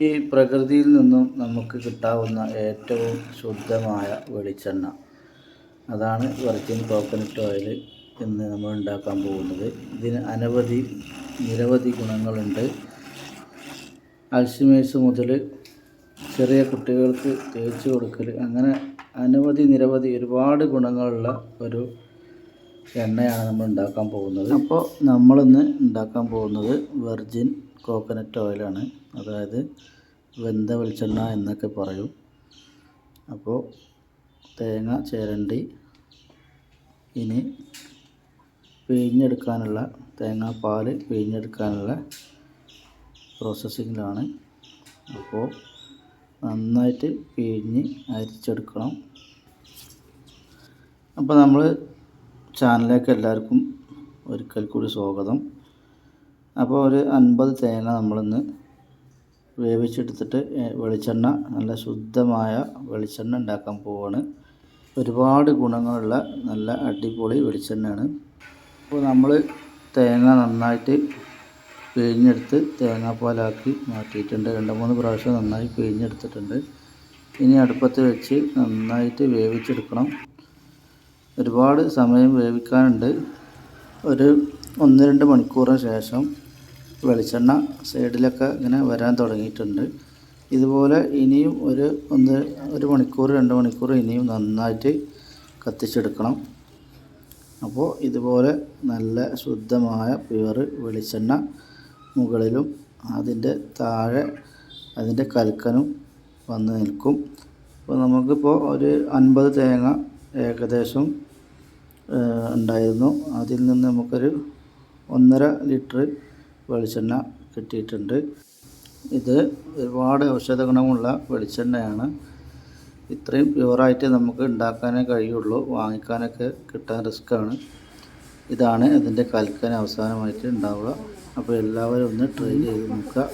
ഈ പ്രകൃതിയിൽ നിന്നും നമുക്ക് കിട്ടാവുന്ന ഏറ്റവും ശുദ്ധമായ വെളിച്ചെണ്ണ, അതാണ് വെർജിൻ കോക്കനട്ട് ഓയിൽ ഇന്ന് നമ്മൾ ഉണ്ടാക്കാൻ പോകുന്നത്. ഇതിന് നിരവധി ഗുണങ്ങളുണ്ട്. അൽഷിമേഴ്സ് മുതൽ ചെറിയ കുട്ടികൾക്ക് തേച്ച് കൊടുക്കൽ, അങ്ങനെ നിരവധി ഒരുപാട് ഗുണങ്ങളുള്ള ഒരു എണ്ണയാണ് നമ്മൾ ഉണ്ടാക്കാൻ പോകുന്നത്. അപ്പോൾ നമ്മളിന്ന് ഉണ്ടാക്കാൻ പോകുന്നത് വെർജിൻ കോക്കനട്ട് ഓയിലാണ്, അതായത് വെന്ത വെളിച്ചെണ്ണ എന്നൊക്കെ പറയും. അപ്പോൾ തേങ്ങ ചിരണ്ടി ഇനി തേങ്ങാപ്പാൽ പിഴിഞ്ഞെടുക്കാനുള്ള പ്രോസസ്സിങ്ങിലാണ്. അപ്പോൾ നന്നായിട്ട് പിഴിഞ്ഞ് അരിച്ചെടുക്കണം. അപ്പോൾ നമ്മൾ ചാനലിലേക്ക് എല്ലാവർക്കും ഒരിക്കൽ കൂടി സ്വാഗതം. അപ്പോൾ ഒരു 50 തേങ്ങ നമ്മളിന്ന് വേവിച്ചെടുത്തിട്ട് വെളിച്ചെണ്ണ, നല്ല ശുദ്ധമായ വെളിച്ചെണ്ണ ഉണ്ടാക്കാൻ പോവുകയാണ്. ഒരുപാട് ഗുണങ്ങളുള്ള നല്ല അടിപൊളി വെളിച്ചെണ്ണയാണ്. അപ്പോൾ നമ്മൾ തേങ്ങ നന്നായിട്ട് പിഴിഞ്ഞെടുത്ത് തേങ്ങാപ്പാലാക്കി മാറ്റിയിട്ടുണ്ട്. 2-3 പ്രാവശ്യം നന്നായി പിഴിഞ്ഞെടുത്തിട്ടുണ്ട്. ഇനി അടുപ്പത്ത് വെച്ച് നന്നായിട്ട് വേവിച്ചെടുക്കണം. ഒരുപാട് സമയം വേവിക്കാനുണ്ട്. ഒരു 1-2 മണിക്കൂറിന് ശേഷം വെളിച്ചെണ്ണ സൈഡിലൊക്കെ ഇങ്ങനെ വരാൻ തുടങ്ങിയിട്ടുണ്ട്. ഇതുപോലെ ഇനിയും ഒരു മണിക്കൂർ 2 മണിക്കൂർ ഇനിയും നന്നായിട്ട് കത്തിച്ചെടുക്കണം. അപ്പോൾ ഇതുപോലെ നല്ല ശുദ്ധമായ പ്യുവർ വെളിച്ചെണ്ണ മുകളിലും അതിൻ്റെ താഴെ അതിൻ്റെ കൽക്കനും വന്ന് നിൽക്കും. അപ്പോൾ നമുക്കിപ്പോൾ ഒരു 50 തേങ്ങ ഏകദേശം ഉണ്ടായിരുന്നു. അതിൽ നിന്ന് നമുക്കൊരു 1.5 ലിറ്റർ വെളിച്ചെണ്ണ കിട്ടിയിട്ടുണ്ട്. ഇത് ഒരുപാട് ഔഷധ ഗുണമുള്ള വെളിച്ചെണ്ണയാണ്. ഇത്രയും പ്യുവറായിട്ട് നമുക്ക് ഉണ്ടാക്കാനേ കഴിയുള്ളൂ, വാങ്ങിക്കാനൊക്കെ കിട്ടാൻ റിസ്ക്കാണ്. ഇതാണ് അതിൻ്റെ കൽക്കൻ അവസാനമായിട്ട് ഉണ്ടാവുക. അപ്പോൾ എല്ലാവരും ഒന്ന് ട്രൈ ചെയ്ത് നോക്കുക.